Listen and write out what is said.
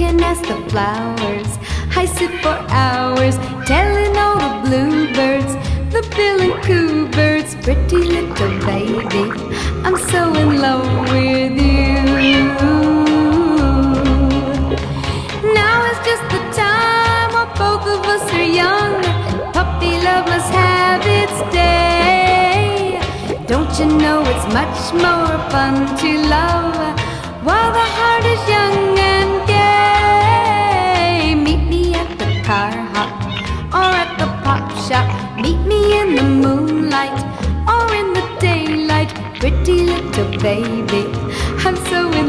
can ask the flowers. I sit for hours telling all the bluebirds, the bill and coo birds, pretty little baby, I'm so in love with you. Now is just the time while both of us are young, and puppy love must have its day. Don't you know it's much more fun to love while the heart is young and gay? Meet me at the car hop or at the pop shop. Meet me in the moonlight or in the daylight. Pretty little baby, I'm so in